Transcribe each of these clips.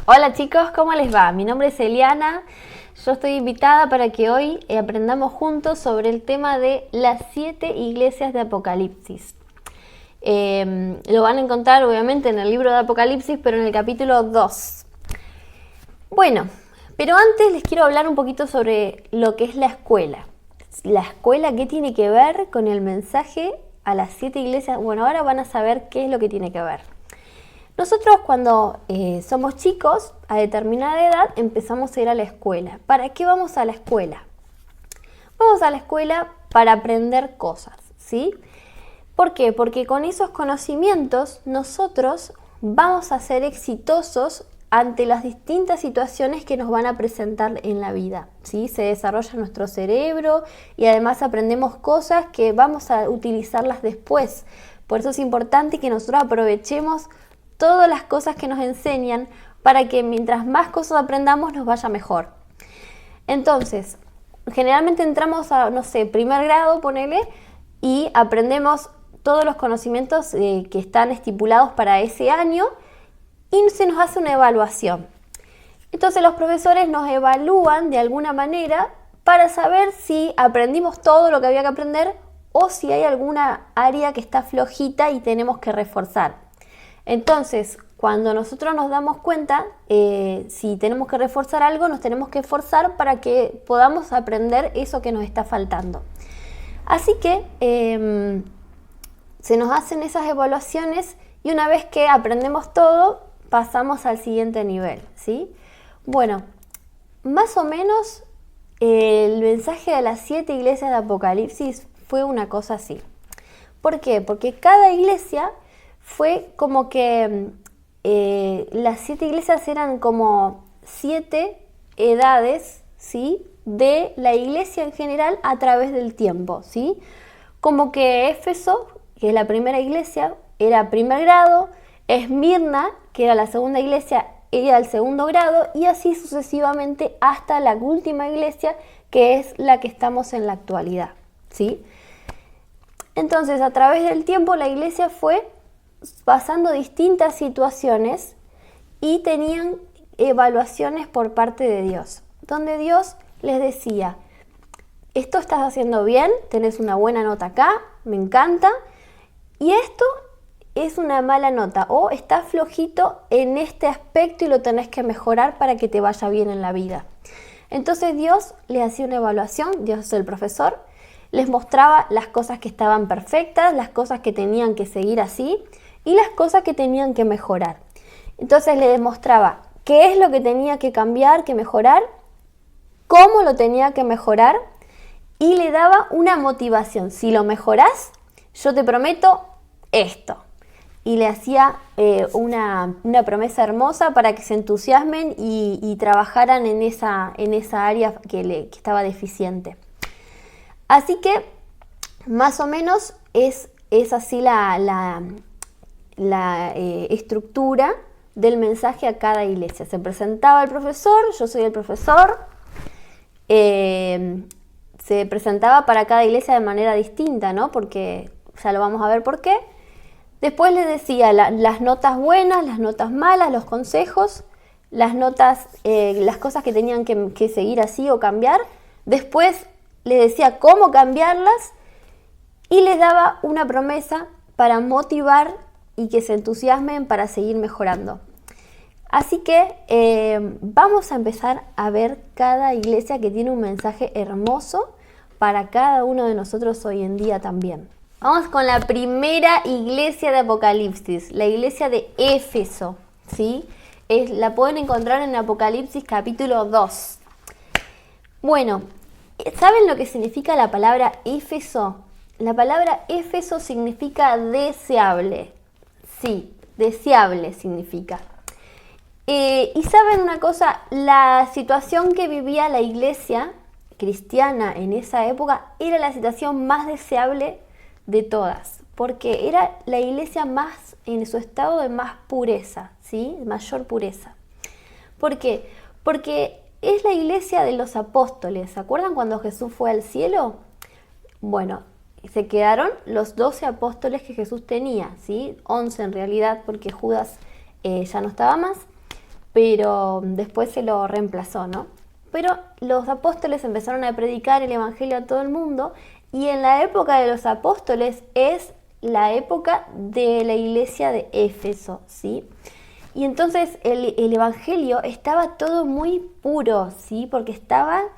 Hola chicos, ¿cómo les va? Mi nombre es Eliana, yo estoy invitada para que hoy aprendamos juntos sobre el tema de las 7 iglesias de Apocalipsis. Lo van a encontrar obviamente en el libro de Apocalipsis, pero en el capítulo 2. Bueno, pero antes les quiero hablar un poquito sobre lo que es la escuela. La escuela, ¿qué tiene que ver con el mensaje a las 7 iglesias? Bueno, ahora van a saber qué es lo que tiene que ver. Nosotros cuando somos chicos, a determinada edad, empezamos a ir a la escuela. ¿Para qué vamos a la escuela? Vamos a la escuela para aprender cosas, ¿sí? ¿Por qué? Porque con esos conocimientos nosotros vamos a ser exitosos ante las distintas situaciones que nos van a presentar en la vida, ¿sí? Se desarrolla nuestro cerebro y además aprendemos cosas que vamos a utilizarlas después. Por eso es importante que nosotros aprovechemos todas las cosas que nos enseñan para que mientras más cosas aprendamos nos vaya mejor. Entonces, generalmente entramos a, no sé, primer grado, ponele, y aprendemos todos los conocimientos que están estipulados para ese año y se nos hace una evaluación. Entonces los profesores nos evalúan de alguna manera para saber si aprendimos todo lo que había que aprender o si hay alguna área que está flojita y tenemos que reforzar. Entonces, cuando nosotros nos damos cuenta, si tenemos que reforzar algo, nos tenemos que esforzar para que podamos aprender eso que nos está faltando. Así que se nos hacen esas evaluaciones y una vez que aprendemos todo, pasamos al siguiente nivel, ¿sí? Bueno, más o menos el mensaje de las 7 iglesias de Apocalipsis fue una cosa así. ¿Por qué? Porque cada iglesia fue como que las 7 iglesias eran como 7 edades, ¿sí?, de la iglesia en general a través del tiempo, ¿sí? Como que Éfeso, que es la primera iglesia, era primer grado, Esmirna, que era la segunda iglesia, era el segundo grado, y así sucesivamente hasta la última iglesia, que es la que estamos en la actualidad, ¿sí? Entonces, a través del tiempo la iglesia fue pasando distintas situaciones y tenían evaluaciones por parte de Dios, donde Dios les decía: esto estás haciendo bien, tenés una buena nota acá, me encanta, y esto es una mala nota o estás flojito en este aspecto y lo tenés que mejorar para que te vaya bien en la vida. Entonces Dios les hacía una evaluación, Dios es el profesor, les mostraba las cosas que estaban perfectas, las cosas que tenían que seguir así y las cosas que tenían que mejorar. Entonces les demostraba qué es lo que tenía que cambiar, que mejorar, cómo lo tenía que mejorar y le daba una motivación. Si lo mejorás, yo te prometo esto. Y le hacía una promesa hermosa para que se entusiasmen y trabajaran en esa área que estaba deficiente. Así que más o menos es así la estructura del mensaje a cada iglesia. Se presentaba el profesor, yo soy el profesor, se presentaba para cada iglesia de manera distinta, ¿no? Porque ya lo vamos a ver por qué. Después les decía las notas buenas, las notas malas, los consejos, las notas, las cosas que tenían que seguir así o cambiar. Después les decía cómo cambiarlas y les daba una promesa para motivar y que se entusiasmen para seguir mejorando. Así que vamos a empezar a ver cada iglesia que tiene un mensaje hermoso para cada uno de nosotros hoy en día también. Vamos con la primera iglesia de Apocalipsis, la iglesia de Éfeso, ¿sí? La pueden encontrar en Apocalipsis capítulo 2. Bueno, ¿saben lo que significa la palabra Éfeso? La palabra Éfeso significa deseable. Sí, deseable significa. Y saben una cosa, la situación que vivía la iglesia cristiana en esa época era la situación más deseable de todas, porque era la iglesia más en su estado de más pureza, ¿sí? Mayor pureza. ¿Por qué? Porque es la iglesia de los apóstoles. ¿Se acuerdan cuando Jesús fue al cielo? Bueno, se quedaron los 12 apóstoles que Jesús tenía, ¿sí? 11 en realidad, porque Judas ya no estaba más. pero después se lo reemplazó, ¿no? Pero los apóstoles empezaron a predicar el evangelio a todo el mundo, y en la época de los apóstoles es la época de la iglesia de Éfeso, ¿sí? Y entonces el evangelio estaba todo muy puro, ¿sí? Porque estaba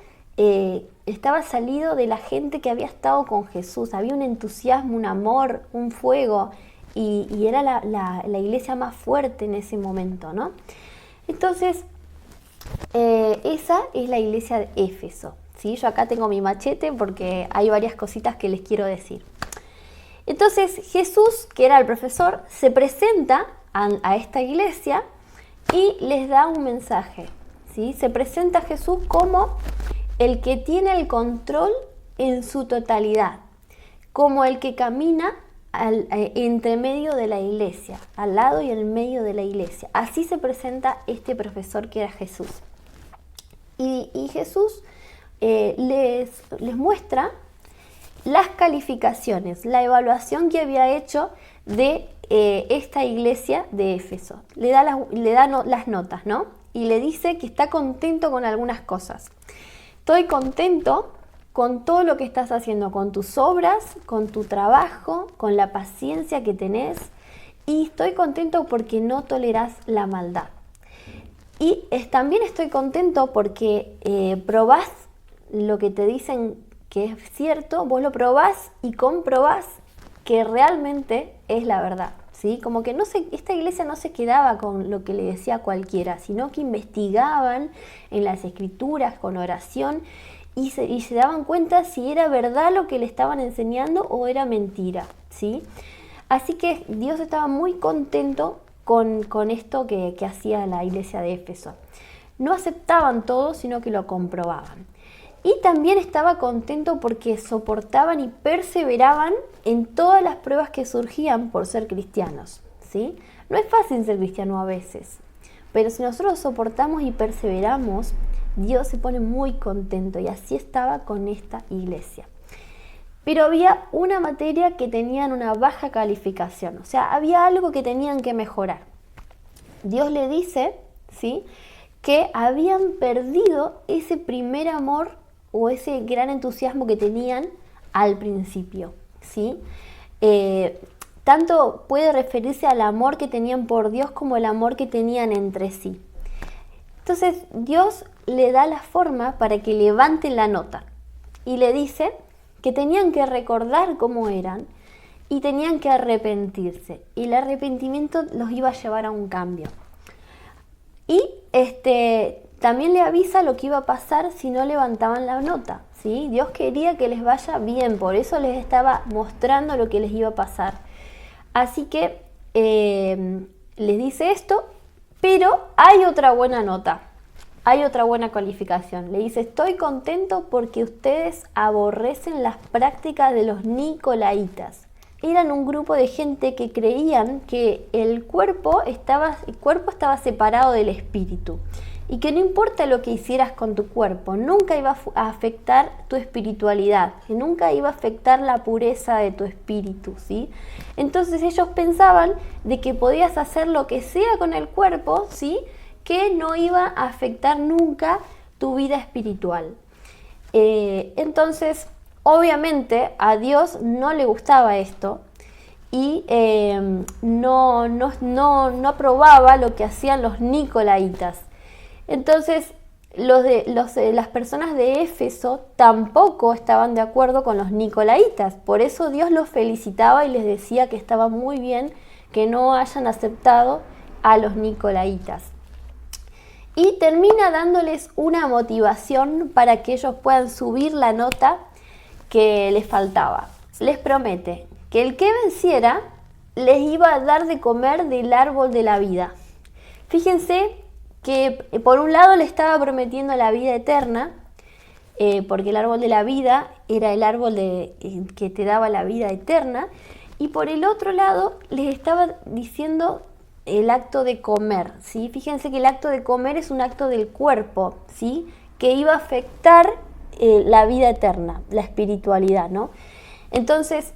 salido de la gente que había estado con Jesús. Había un entusiasmo, un amor, un fuego, y era la iglesia más fuerte en ese momento, ¿no? Entonces, esa es la iglesia de Éfeso, ¿sí? Yo acá tengo mi machete porque hay varias cositas que les quiero decir. Entonces Jesús, que era el profesor, se presenta a esta iglesia y les da un mensaje, ¿sí? Se presenta a Jesús como el que tiene el control en su totalidad, como el que camina entre medio de la iglesia, al lado y en medio de la iglesia. Así se presenta este profesor que era Jesús. Y Jesús les muestra las calificaciones, la evaluación que había hecho de esta iglesia de Éfeso. Le da las notas, ¿no? Y le dice que está contento con algunas cosas. Estoy contento con todo lo que estás haciendo, con tus obras, con tu trabajo, con la paciencia que tenés, y estoy contento porque no tolerás la maldad. Y también estoy contento porque probás lo que te dicen que es cierto, vos lo probás y comprobás que realmente es la verdad, ¿sí? Como que esta iglesia no se quedaba con lo que le decía cualquiera, sino que investigaban en las escrituras con oración y se daban cuenta si era verdad lo que le estaban enseñando o era mentira, ¿sí? Así que Dios estaba muy contento con esto que hacía la iglesia de Éfeso. No aceptaban todo, sino que lo comprobaban. Y también estaba contento porque soportaban y perseveraban en todas las pruebas que surgían por ser cristianos, ¿sí? No es fácil ser cristiano a veces, pero si nosotros soportamos y perseveramos, Dios se pone muy contento, y así estaba con esta iglesia. Pero había una materia que tenían una baja calificación, o sea, había algo que tenían que mejorar. Dios le dice, ¿sí?, que habían perdido ese primer amor o ese gran entusiasmo que tenían al principio, ¿sí? Tanto puede referirse al amor que tenían por Dios como el amor que tenían entre sí. Entonces Dios le da la forma para que levanten la nota y le dice que tenían que recordar cómo eran y tenían que arrepentirse, y el arrepentimiento los iba a llevar a un cambio. Y también le avisa lo que iba a pasar si no levantaban la nota, ¿sí? Dios quería que les vaya bien, por eso les estaba mostrando lo que les iba a pasar. Así que les dice esto, pero hay otra buena nota, hay otra buena calificación. Le dice: estoy contento porque ustedes aborrecen las prácticas de los nicolaitas. Eran un grupo de gente que creían que el cuerpo estaba separado del espíritu, y que no importa lo que hicieras con tu cuerpo, nunca iba a afectar tu espiritualidad, que nunca iba a afectar la pureza de tu espíritu, ¿sí? Entonces ellos pensaban de que podías hacer lo que sea con el cuerpo, ¿sí?, que no iba a afectar nunca tu vida espiritual. Entonces, obviamente a Dios no le gustaba esto, y no aprobaba lo que hacían los nicolaitas. Entonces las personas de Éfeso tampoco estaban de acuerdo con los nicolaitas. Por eso Dios los felicitaba y les decía que estaba muy bien que no hayan aceptado a los nicolaitas. Y termina dándoles una motivación para que ellos puedan subir la nota que les faltaba. Les promete que el que venciera les iba a dar de comer del árbol de la vida. Fíjense que por un lado le estaba prometiendo la vida eterna, porque el árbol de la vida era el árbol que te daba la vida eterna, y por el otro lado les estaba diciendo el acto de comer, ¿sí? Fíjense que el acto de comer es un acto del cuerpo, ¿sí?, que iba a afectar la vida eterna, la espiritualidad, ¿no? Entonces,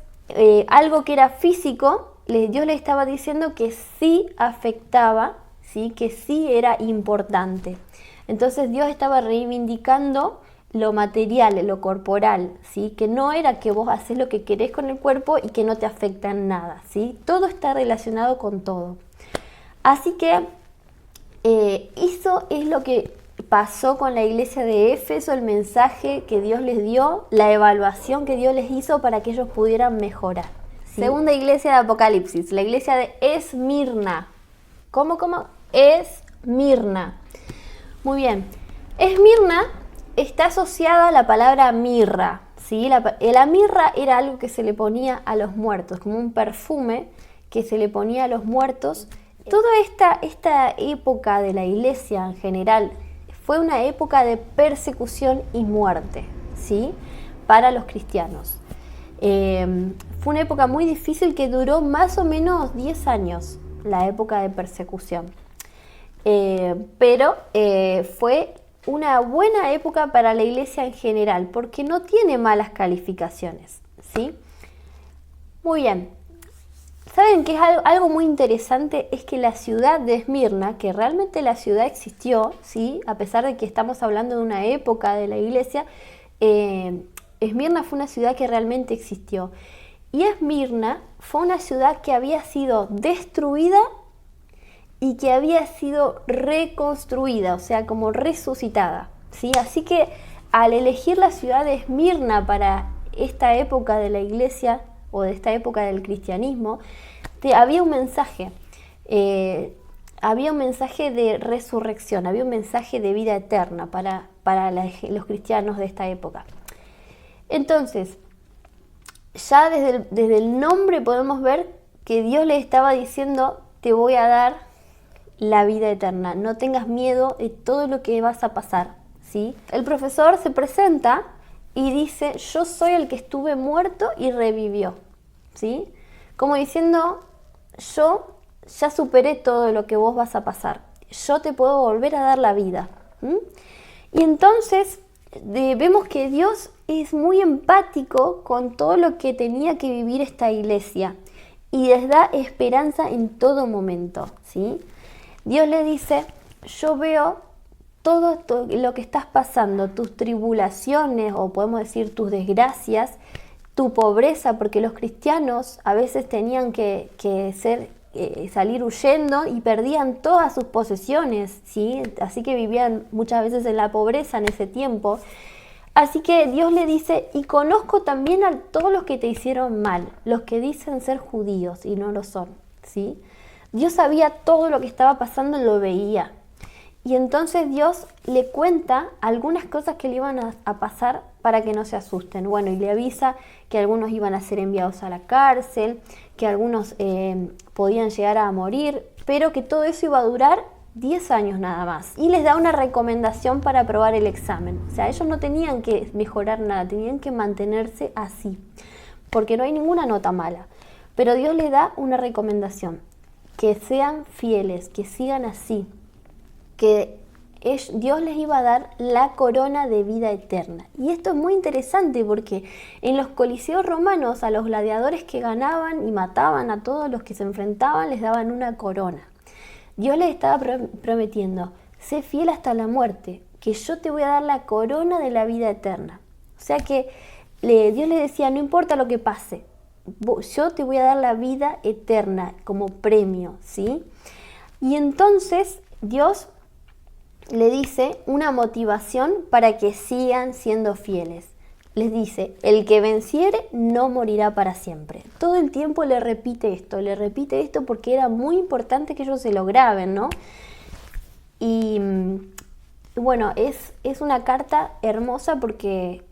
algo que era físico, Dios le estaba diciendo que sí afectaba, ¿sí? Que sí era importante. Entonces Dios estaba reivindicando lo material, lo corporal, ¿sí? Que no era que vos haces lo que querés con el cuerpo y que no te afecta en nada, ¿sí? Todo está relacionado con todo. Así que eso es lo que pasó con la iglesia de Éfeso, el mensaje que Dios les dio, la evaluación que Dios les hizo para que ellos pudieran mejorar. ¿Sí? Segunda iglesia de Apocalipsis, la iglesia de Esmirna. ¿Cómo? Esmirna. Muy bien. Esmirna está asociada a la palabra mirra, ¿sí? La mirra era algo que se le ponía a los muertos, como un perfume que se le ponía a los muertos. Toda esta época de la iglesia en general fue una época de persecución y muerte, ¿sí? Para los cristianos. Fue una época muy difícil que duró más o menos 10 años, la época de persecución. Pero fue una buena época para la iglesia en general, porque no tiene malas calificaciones, ¿sí? Muy bien. ¿Saben qué es algo muy interesante? Es que la ciudad de Esmirna, que realmente la ciudad existió, ¿sí? A pesar de que estamos hablando de una época de la iglesia, Esmirna fue una ciudad que realmente existió. Y Esmirna fue una ciudad que había sido destruida y que había sido reconstruida, o sea, como resucitada, ¿sí? Así que al elegir la ciudad de Esmirna para esta época de la iglesia, o de esta época del cristianismo, había un mensaje de resurrección, había un mensaje de vida eterna para los cristianos de esta época. Entonces, ya desde el nombre podemos ver que Dios les estaba diciendo, te voy a dar la vida eterna, no tengas miedo de todo lo que vas a pasar, ¿sí? El profesor se presenta y dice, yo soy el que estuve muerto y revivió, ¿sí? Como diciendo, yo ya superé todo lo que vos vas a pasar, yo te puedo volver a dar la vida. Y entonces vemos que Dios es muy empático con todo lo que tenía que vivir esta iglesia y les da esperanza en todo momento, ¿sí? Dios le dice, yo veo todo lo que estás pasando, tus tribulaciones o podemos decir tus desgracias, tu pobreza, porque los cristianos a veces tenían que salir huyendo y perdían todas sus posesiones, ¿sí? Así que vivían muchas veces en la pobreza en ese tiempo. Así que Dios le dice, y conozco también a todos los que te hicieron mal, los que dicen ser judíos y no lo son, ¿sí? Dios sabía todo lo que estaba pasando, lo veía. Y entonces Dios le cuenta algunas cosas que le iban a pasar para que no se asusten. Bueno, y le avisa que algunos iban a ser enviados a la cárcel, que algunos podían llegar a morir, pero que todo eso iba a durar 10 años nada más. Y les da una recomendación para aprobar el examen. O sea, ellos no tenían que mejorar nada, tenían que mantenerse así, porque no hay ninguna nota mala. Pero Dios les da una recomendación, que sean fieles, que sigan así, que Dios les iba a dar la corona de vida eterna. Y esto es muy interesante porque en los coliseos romanos a los gladiadores que ganaban y mataban a todos los que se enfrentaban les daban una corona. Dios les estaba prometiendo, sé fiel hasta la muerte, que yo te voy a dar la corona de la vida eterna. O sea que Dios les decía, no importa lo que pase, yo te voy a dar la vida eterna como premio, ¿sí? Y entonces Dios le dice una motivación para que sigan siendo fieles. Les dice, el que venciere no morirá para siempre. Todo el tiempo le repite esto porque era muy importante que ellos se lo graben, ¿no? Y bueno, es una carta hermosa porque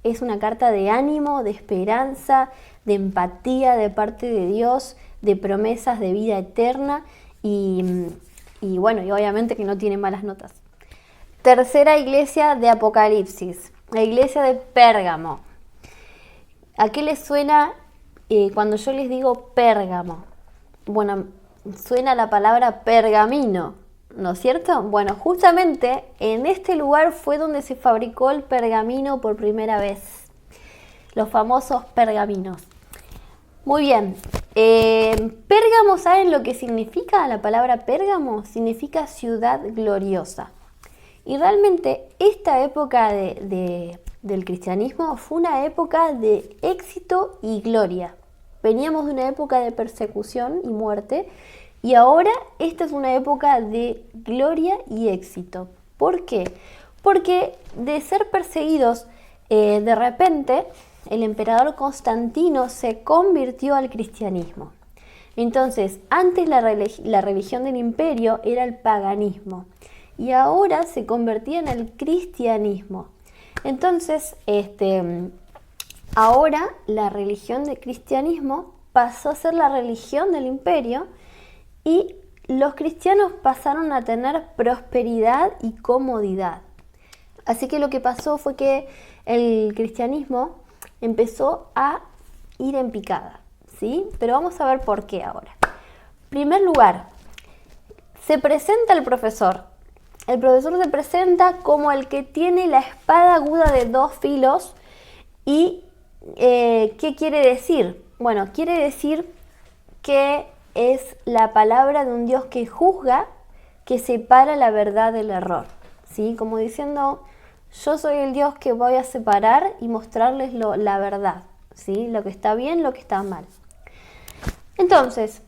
es una carta de ánimo, de esperanza, de empatía de parte de Dios, de promesas de vida eterna y bueno, y obviamente que no tiene malas notas. Tercera iglesia de Apocalipsis, la iglesia de Pérgamo. ¿A qué les suena cuando yo les digo Pérgamo? Bueno, suena la palabra pergamino, ¿no es cierto? Bueno, justamente en este lugar fue donde se fabricó el pergamino por primera vez, los famosos pergaminos. Muy bien, Pérgamo, ¿saben lo que significa? La palabra Pérgamo significa ciudad gloriosa. Y realmente esta época del cristianismo fue una época de éxito y gloria. Veníamos de una época de persecución y muerte, y ahora esta es una época de gloria y éxito. ¿Por qué? Porque de ser perseguidos, de repente el emperador Constantino se convirtió al cristianismo. Entonces, antes la religión del imperio era el paganismo y ahora se convertía en el cristianismo. Entonces, ahora la religión del cristianismo pasó a ser la religión del imperio y los cristianos pasaron a tener prosperidad y comodidad. Así que lo que pasó fue que el cristianismo empezó a ir en picada, ¿sí? Pero vamos a ver por qué ahora. En primer lugar, se presenta el profesor. El profesor se presenta como el que tiene la espada aguda de 2 filos. ¿Y qué quiere decir? Bueno, quiere decir que es la palabra de un Dios que juzga, que separa la verdad del error, ¿sí? Como diciendo, yo soy el Dios que voy a separar y mostrarles la verdad, ¿sí? Lo que está bien, lo que está mal. Entonces,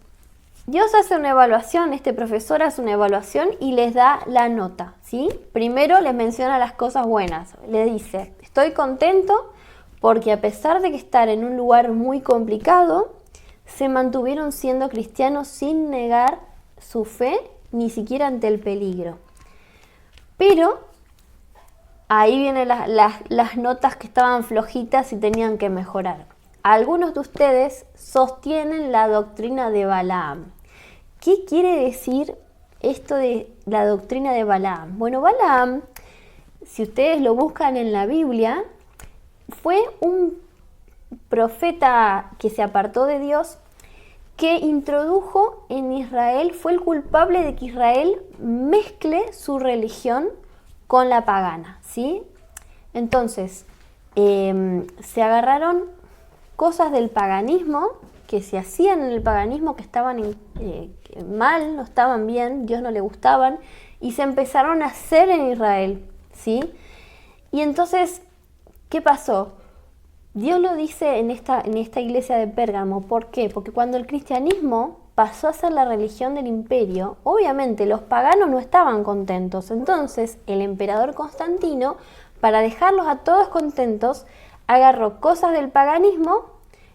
Dios hace una evaluación, este profesor hace una evaluación y les da la nota, ¿sí? Primero les menciona las cosas buenas, le dice, estoy contento porque a pesar de que estar en un lugar muy complicado, se mantuvieron siendo cristianos sin negar su fe, ni siquiera ante el peligro. Pero ahí vienen las notas que estaban flojitas y tenían que mejorar. Algunos de ustedes sostienen la doctrina de Balaam. ¿Qué quiere decir esto de la doctrina de Balaam? Bueno, Balaam, si ustedes lo buscan en la Biblia, fue un profeta que se apartó de Dios, que introdujo en Israel, fue el culpable de que Israel mezcle su religión con la pagana, ¿sí? Entonces, se agarraron cosas del paganismo, que se hacían en el paganismo, que estaban mal, no estaban bien, Dios no le gustaban, y se empezaron a hacer en Israel, ¿sí? Y entonces, ¿qué pasó? Dios lo dice en esta iglesia de Pérgamo. ¿Por qué? Porque cuando el cristianismo pasó a ser la religión del imperio, obviamente los paganos no estaban contentos. Entonces el emperador Constantino, para dejarlos a todos contentos, agarró cosas del paganismo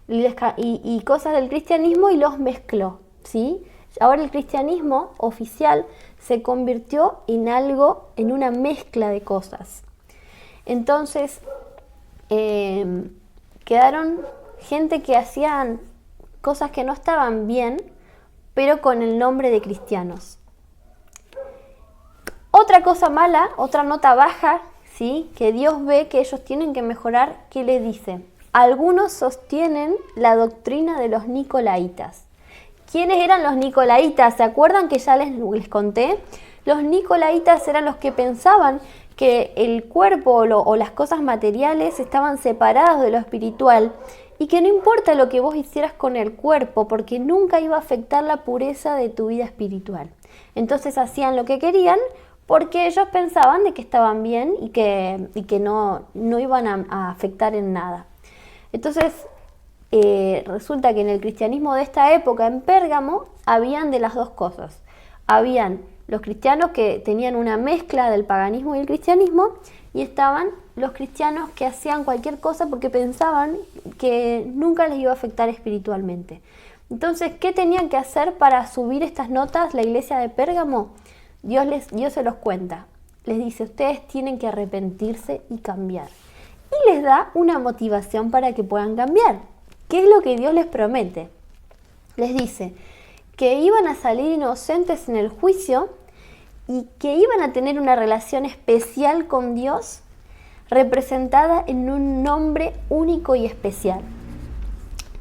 y cosas del cristianismo y los mezcló, ¿sí? Ahora el cristianismo oficial se convirtió en algo, en una mezcla de cosas. Entonces, quedaron gente que hacían cosas que no estaban bien, pero con el nombre de cristianos. Otra cosa mala, otra nota baja, ¿sí? Que Dios ve que ellos tienen que mejorar, ¿qué les dice? Algunos sostienen la doctrina de los nicolaitas. ¿Quiénes eran los nicolaitas? ¿Se acuerdan que ya les conté? Los nicolaitas eran los que pensaban que el cuerpo o las cosas materiales estaban separadas de lo espiritual y que no importa lo que vos hicieras con el cuerpo, porque nunca iba a afectar la pureza de tu vida espiritual. Entonces hacían lo que querían porque ellos pensaban de que estaban bien y que no iban a afectar en nada. Entonces resulta que en el cristianismo de esta época en Pérgamo habían de las dos cosas. Habían los cristianos que tenían una mezcla del paganismo y el cristianismo, y estaban los cristianos que hacían cualquier cosa porque pensaban que nunca les iba a afectar espiritualmente. Entonces, ¿qué tenían que hacer para subir estas notas la iglesia de Pérgamo? Dios se los cuenta. Les dice, ustedes tienen que arrepentirse y cambiar. Y les da una motivación para que puedan cambiar. ¿Qué es lo que Dios les promete? Les dice que iban a salir inocentes en el juicio y que iban a tener una relación especial con Dios, representada en un nombre único y especial.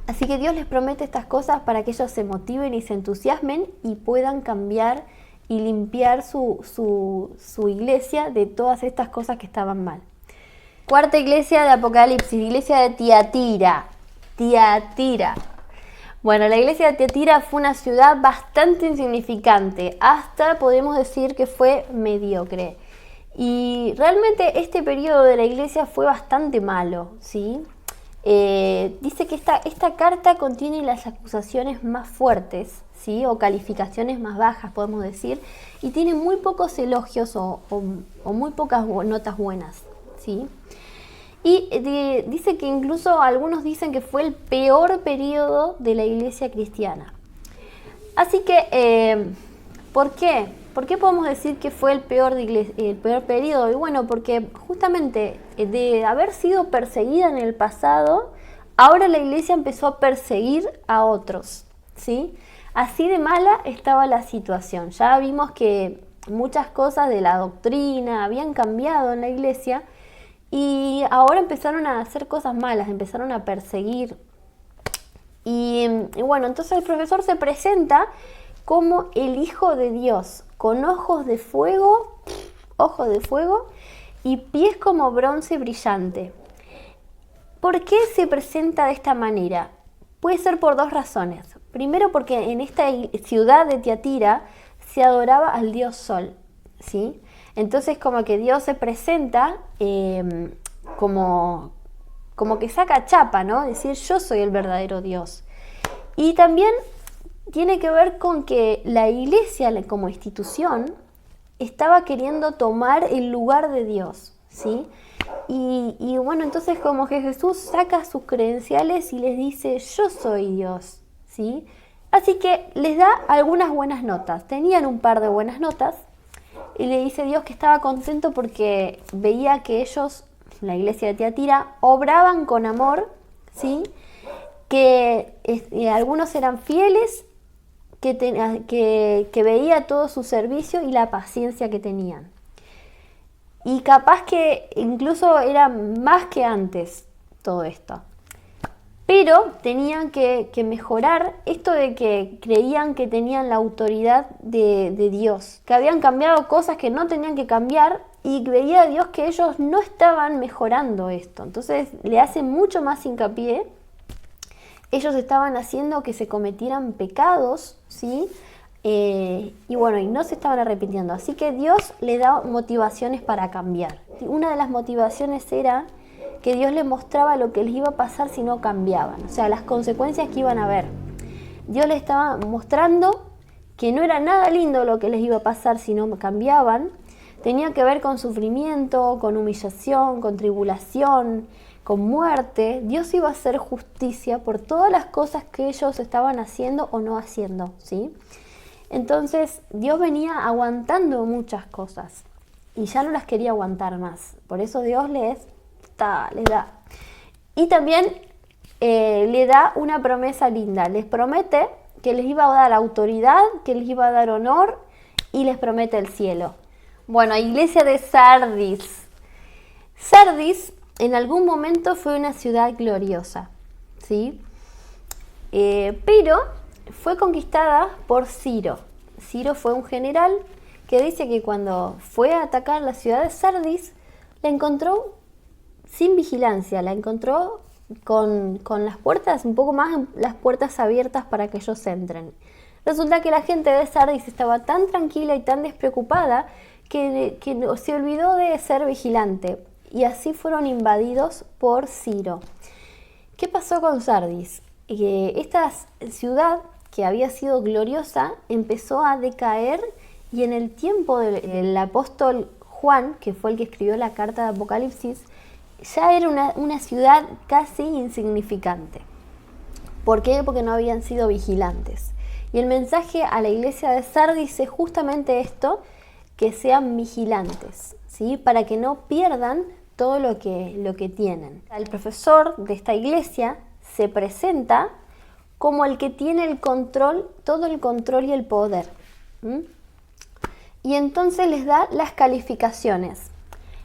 Así que Dios les promete estas cosas para que ellos se motiven y se entusiasmen y puedan cambiar y limpiar su iglesia de todas estas cosas que estaban mal. Cuarta iglesia de Apocalipsis, iglesia de Tiatira. Bueno, la iglesia de Tiatira fue una ciudad bastante insignificante, hasta podemos decir que fue mediocre. Y realmente este periodo de la iglesia fue bastante malo, ¿sí? Dice que esta carta contiene las acusaciones más fuertes, ¿sí? O calificaciones más bajas, podemos decir, y tiene muy pocos elogios o muy pocas notas buenas, ¿sí? Y dice que incluso algunos dicen que fue el peor periodo de la iglesia cristiana. Así que, ¿por qué? ¿Por qué podemos decir que fue el peor periodo? Y bueno, porque justamente de haber sido perseguida en el pasado, ahora la iglesia empezó a perseguir a otros, ¿sí? Así de mala estaba la situación. Ya vimos que muchas cosas de la doctrina habían cambiado en la iglesia y ahora empezaron a hacer cosas malas, empezaron a perseguir. Y bueno, entonces el profesor se presenta como el Hijo de Dios, con ojos de fuego y pies como bronce brillante. ¿Por qué se presenta de esta manera? Puede ser por dos razones. Primero, porque en esta ciudad de Tiatira se adoraba al dios Sol, ¿sí? Entonces como que Dios se presenta como que saca chapa, ¿no? Decir, yo soy el verdadero Dios. Y también tiene que ver con que la iglesia como institución estaba queriendo tomar el lugar de Dios, ¿sí? Y bueno, entonces como que Jesús saca sus credenciales y les dice, yo soy Dios, ¿sí? Así que les da algunas buenas notas. Tenían un par de buenas notas y le dice Dios que estaba contento porque veía que ellos, la iglesia de Tiatira, obraban con amor, ¿sí? Que algunos eran fieles, que veía todo su servicio y la paciencia que tenían. Y capaz que incluso era más que antes todo esto. Pero tenían que mejorar esto de que creían que tenían la autoridad de Dios, que habían cambiado cosas que no tenían que cambiar y veía a Dios que ellos no estaban mejorando esto. Entonces le hace mucho más hincapié. Ellos estaban haciendo que se cometieran pecados, ¿sí? Y bueno, y no se estaban arrepintiendo. Así que Dios le da motivaciones para cambiar. Una de las motivaciones era que Dios les mostraba lo que les iba a pasar si no cambiaban. O sea, las consecuencias que iban a haber. Dios les estaba mostrando que no era nada lindo lo que les iba a pasar si no cambiaban. Tenía que ver con sufrimiento, con humillación, con tribulación, con muerte. Dios iba a hacer justicia por todas las cosas que ellos estaban haciendo o no haciendo, ¿sí? Entonces Dios venía aguantando muchas cosas y ya no las quería aguantar más. Por eso Dios les da. Y también le da una promesa linda. Les promete que les iba a dar autoridad, que les iba a dar honor y les promete el cielo. Bueno, iglesia de Sardis. Sardis en algún momento fue una ciudad gloriosa, ¿sí? Pero fue conquistada por Ciro. Ciro fue un general que dice que cuando fue a atacar la ciudad de Sardis, la encontró sin vigilancia, la encontró con las puertas, un poco más las puertas abiertas para que ellos entren. Resulta que la gente de Sardis estaba tan tranquila y tan despreocupada que se olvidó de ser vigilante. Y así fueron invadidos por Ciro. ¿Qué pasó con Sardis? Esta ciudad, que había sido gloriosa, empezó a decaer y en el tiempo del apóstol Juan, que fue el que escribió la carta de Apocalipsis, ya era una ciudad casi insignificante. ¿Por qué? Porque no habían sido vigilantes. Y el mensaje a la iglesia de Sardis es justamente esto, que sean vigilantes, ¿sí? Para que no pierdan todo lo que tienen. El profesor de esta iglesia se presenta como el que tiene el control, todo el control y el poder. Y entonces les da las calificaciones.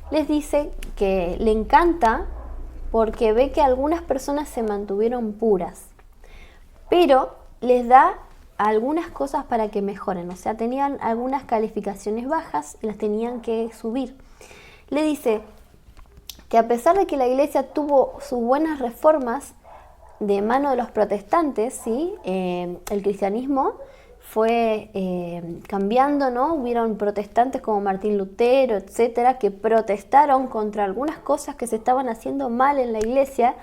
Les dice que le encanta porque ve que algunas personas se mantuvieron puras, pero les da algunas cosas para que mejoren. O sea, tenían algunas calificaciones bajas y las tenían que subir. Le dice que a pesar de que la iglesia tuvo sus buenas reformas, de mano de los protestantes, ¿sí? El cristianismo fue cambiando, ¿no? Hubieron protestantes como Martín Lutero, etcétera, que protestaron contra algunas cosas que se estaban haciendo mal en la iglesia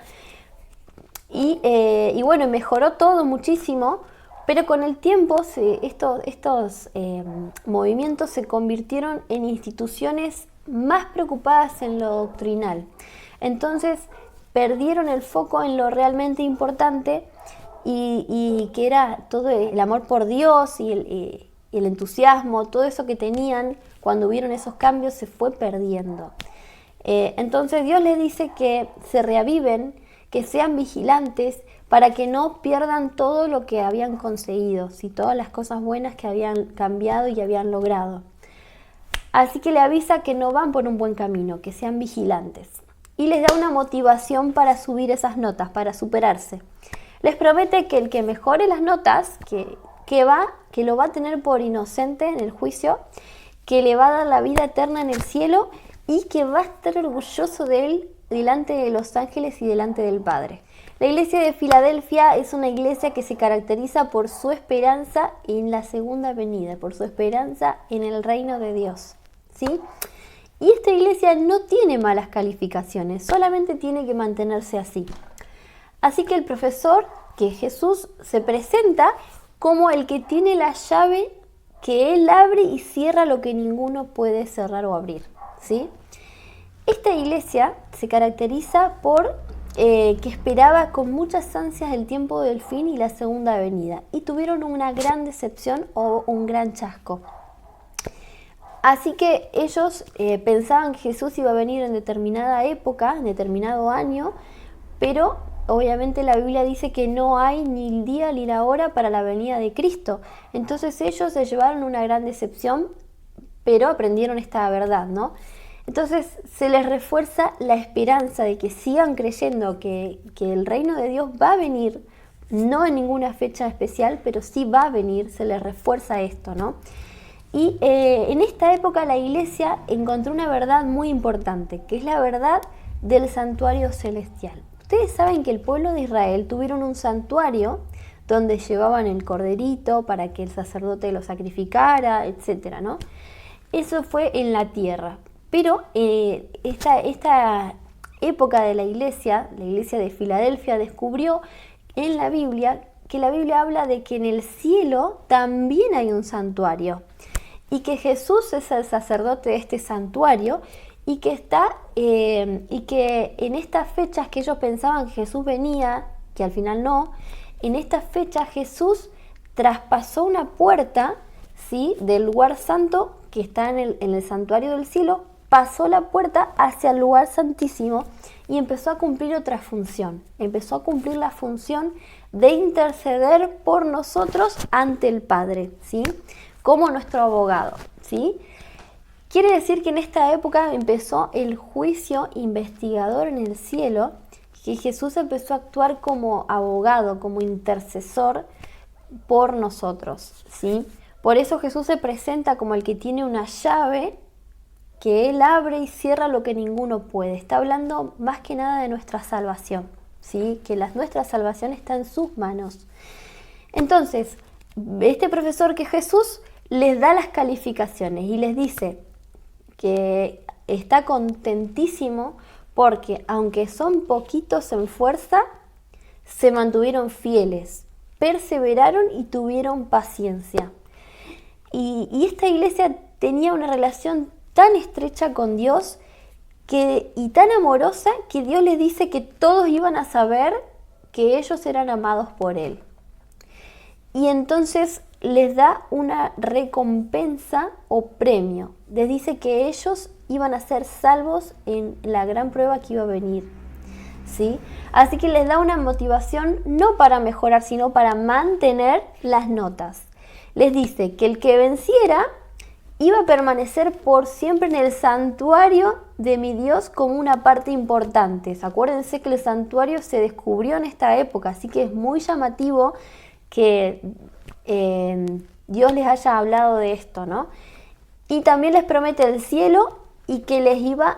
y bueno, mejoró todo muchísimo, pero con el tiempo estos movimientos se convirtieron en instituciones más preocupadas en lo doctrinal. Entonces perdieron el foco en lo realmente importante y que era todo el amor por Dios y el entusiasmo, todo eso que tenían cuando hubieron esos cambios se fue perdiendo. Entonces Dios les dice que se reaviven, que sean vigilantes para que no pierdan todo lo que habían conseguido, ¿sí? Todas las cosas buenas que habían cambiado y habían logrado. Así que le avisa que no van por un buen camino, que sean vigilantes. Y les da una motivación para subir esas notas, para superarse. Les promete que el que mejore las notas, que lo va a tener por inocente en el juicio, que le va a dar la vida eterna en el cielo y que va a estar orgulloso de él delante de los ángeles y delante del Padre. La iglesia de Filadelfia es una iglesia que se caracteriza por su esperanza en la segunda venida, por su esperanza en el reino de Dios, ¿sí? Y esta iglesia no tiene malas calificaciones, solamente tiene que mantenerse así. Así que el profesor, que Jesús, se presenta como el que tiene la llave que él abre y cierra lo que ninguno puede cerrar o abrir, ¿sí? Esta iglesia se caracteriza por que esperaba con muchas ansias el tiempo del fin y la segunda venida, y tuvieron una gran decepción o un gran chasco. Así que ellos pensaban que Jesús iba a venir en determinada época, en determinado año, pero obviamente la Biblia dice que no hay ni el día ni la hora para la venida de Cristo. Entonces ellos se llevaron una gran decepción, pero aprendieron esta verdad, ¿no? Entonces se les refuerza la esperanza de que sigan creyendo que el reino de Dios va a venir, no en ninguna fecha especial, pero sí va a venir, se les refuerza esto, ¿no? Y en esta época la iglesia encontró una verdad muy importante, que es la verdad del santuario celestial. Ustedes saben que el pueblo de Israel tuvieron un santuario donde llevaban el corderito para que el sacerdote lo sacrificara, etcétera, ¿no? Eso fue en la tierra. Pero esta época de la iglesia de Filadelfia, descubrió en la Biblia que la Biblia habla de que en el cielo también hay un santuario y que Jesús es el sacerdote de este santuario y que en estas fechas que ellos pensaban que Jesús venía, que al final no, en estas fechas Jesús traspasó una puerta, ¿sí?, del lugar santo que está en el santuario del cielo, pasó la puerta hacia el lugar santísimo y empezó a cumplir otra función. Empezó a cumplir la función de interceder por nosotros ante el Padre, ¿sí?, como nuestro abogado, ¿sí? Quiere decir que en esta época empezó el juicio investigador en el cielo, que Jesús empezó a actuar como abogado, como intercesor por nosotros, ¿sí? Por eso Jesús se presenta como el que tiene una llave que Él abre y cierra lo que ninguno puede. Está hablando más que nada de nuestra salvación, ¿sí? Que nuestra salvación está en sus manos. Entonces, este profesor, que es Jesús, les da las calificaciones y les dice que está contentísimo porque, aunque son poquitos en fuerza, se mantuvieron fieles, perseveraron y tuvieron paciencia. Y esta iglesia tenía una relación tan estrecha con Dios y tan amorosa que Dios les dice que todos iban a saber que ellos eran amados por Él. Y entonces les da una recompensa o premio. Les dice que ellos iban a ser salvos en la gran prueba que iba a venir, ¿sí? Así que les da una motivación no para mejorar, sino para mantener las notas. Les dice que el que venciera iba a permanecer por siempre en el santuario de mi Dios como una parte importante. Acuérdense que el santuario se descubrió en esta época, así que es muy llamativo que Dios les haya hablado de esto, ¿no? Y también les promete el cielo y que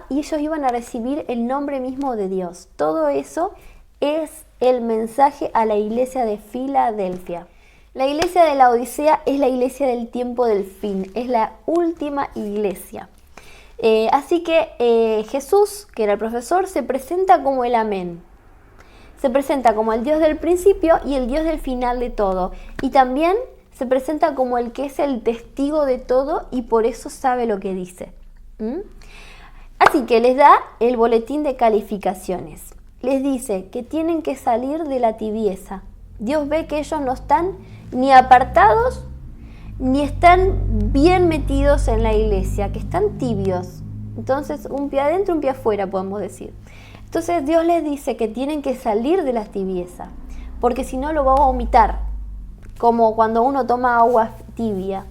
ellos iban a recibir el nombre mismo de Dios. Todo eso es el mensaje a la iglesia de Filadelfia. La iglesia de la Odisea es la iglesia del tiempo del fin, es la última iglesia. Así que Jesús, que era el profesor, se presenta como el Amén. Se presenta como el Dios del principio y el Dios del final de todo. Y también se presenta como el que es el testigo de todo y por eso sabe lo que dice. Así que les da el boletín de calificaciones. Les dice que tienen que salir de la tibieza. Dios ve que ellos no están ni apartados ni están bien metidos en la iglesia, que están tibios. Entonces, un pie adentro, un pie afuera, podemos decir. Entonces, Dios les dice que tienen que salir de la tibieza, porque si no lo va a vomitar, como cuando uno toma agua tibia.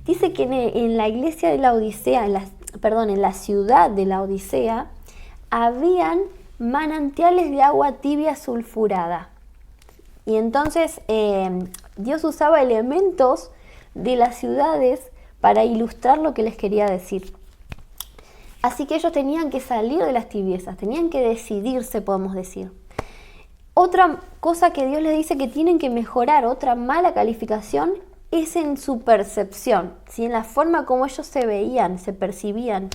Dice que en la iglesia de la Odisea, en la ciudad de la Odisea, habían manantiales de agua tibia sulfurada. Y entonces Dios usaba elementos de las ciudades para ilustrar lo que les quería decir. Así que ellos tenían que salir de las tibiezas, tenían que decidirse, podemos decir. Otra cosa que Dios les dice que tienen que mejorar, otra mala calificación, es en su percepción, ¿sí? En la forma como ellos se veían, se percibían.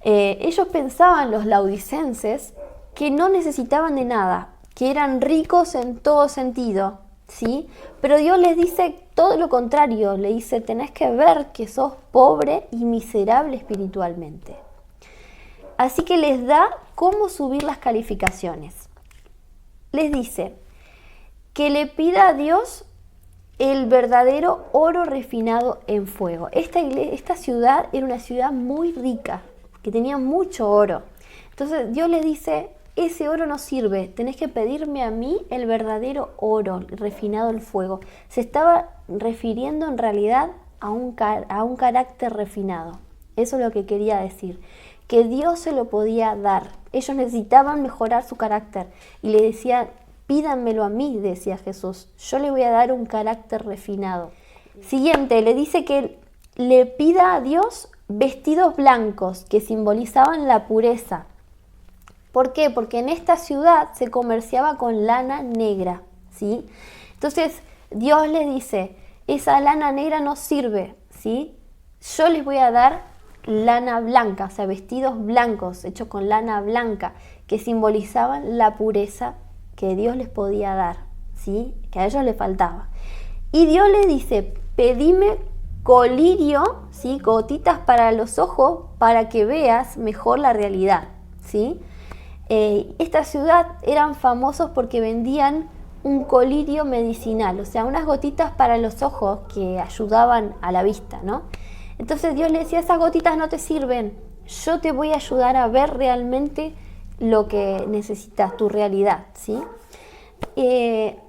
Ellos pensaban, los laodicenses, que no necesitaban de nada, que eran ricos en todo sentido, ¿sí? Pero Dios les dice todo lo contrario, le dice, tenés que ver que sos pobre y miserable espiritualmente. Así que les da cómo subir las calificaciones. Les dice que le pida a Dios el verdadero oro refinado en fuego. Esta ciudad era una ciudad muy rica, que tenía mucho oro. Entonces Dios les dice, ese oro no sirve, tenés que pedirme a mí el verdadero oro refinado en fuego. Se estaba refiriendo en realidad a un carácter refinado. Eso es lo que quería decir, que Dios se lo podía dar. Ellos necesitaban mejorar su carácter y le decían, pídanmelo a mí, decía Jesús, yo le voy a dar un carácter refinado. Siguiente, le dice que le pida a Dios vestidos blancos que simbolizaban la pureza. ¿Por qué? Porque en esta ciudad se comerciaba con lana negra, ¿sí? Entonces Dios les dice, esa lana negra no sirve, ¿sí? Yo les voy a dar lana blanca, o sea, vestidos blancos hechos con lana blanca que simbolizaban la pureza que Dios les podía dar, ¿sí? Que a ellos les faltaba. Y Dios les dice, pedime colirio, ¿sí? Gotitas para los ojos para que veas mejor la realidad, ¿sí? Esta ciudad eran famosos porque vendían un colirio medicinal, o sea, unas gotitas para los ojos que ayudaban a la vista, ¿no? Entonces Dios le decía, esas gotitas no te sirven, yo te voy a ayudar a ver realmente lo que necesitas, tu realidad, ¿sí?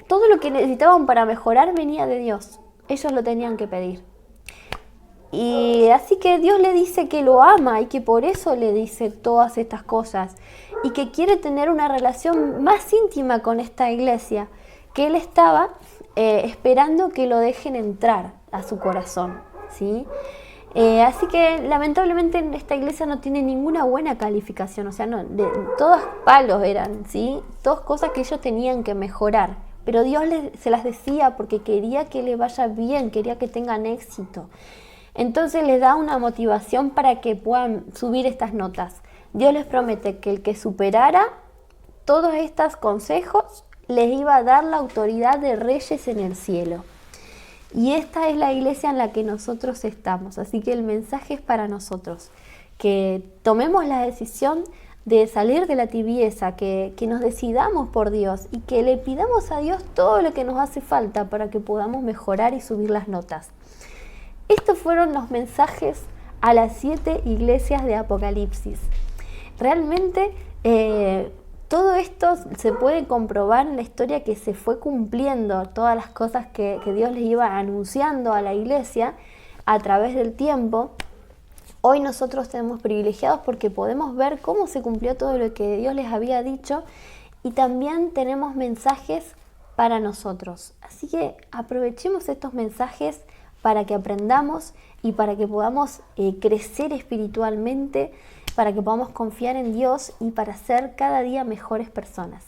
Todo lo que necesitaban para mejorar venía de Dios, ellos lo tenían que pedir. Y así que Dios le dice que lo ama y que por eso le dice todas estas cosas y que quiere tener una relación más íntima con esta iglesia, que Él estaba esperando que lo dejen entrar a su corazón, ¿sí? Así que lamentablemente esta iglesia no tiene ninguna buena calificación, o sea, todos palos eran, ¿sí? Todas cosas que ellos tenían que mejorar, pero Dios se las decía porque quería que le vaya bien, quería que tengan éxito. Entonces les da una motivación para que puedan subir estas notas. Dios les promete que el que superara todos estos consejos les iba a dar la autoridad de reyes en el cielo. Y esta es la iglesia en la que nosotros estamos. Así que el mensaje es para nosotros, que tomemos la decisión de salir de la tibieza, que nos decidamos por Dios y que le pidamos a Dios todo lo que nos hace falta para que podamos mejorar y subir las notas. Estos fueron los mensajes a las 7 iglesias de Apocalipsis. Realmente todo esto se puede comprobar en la historia que se fue cumpliendo, todas las cosas que Dios les iba anunciando a la iglesia a través del tiempo. Hoy nosotros tenemos privilegiados porque podemos ver cómo se cumplió todo lo que Dios les había dicho y también tenemos mensajes para nosotros. Así que aprovechemos estos mensajes para que aprendamos y para que podamos crecer espiritualmente, para que podamos confiar en Dios y para ser cada día mejores personas.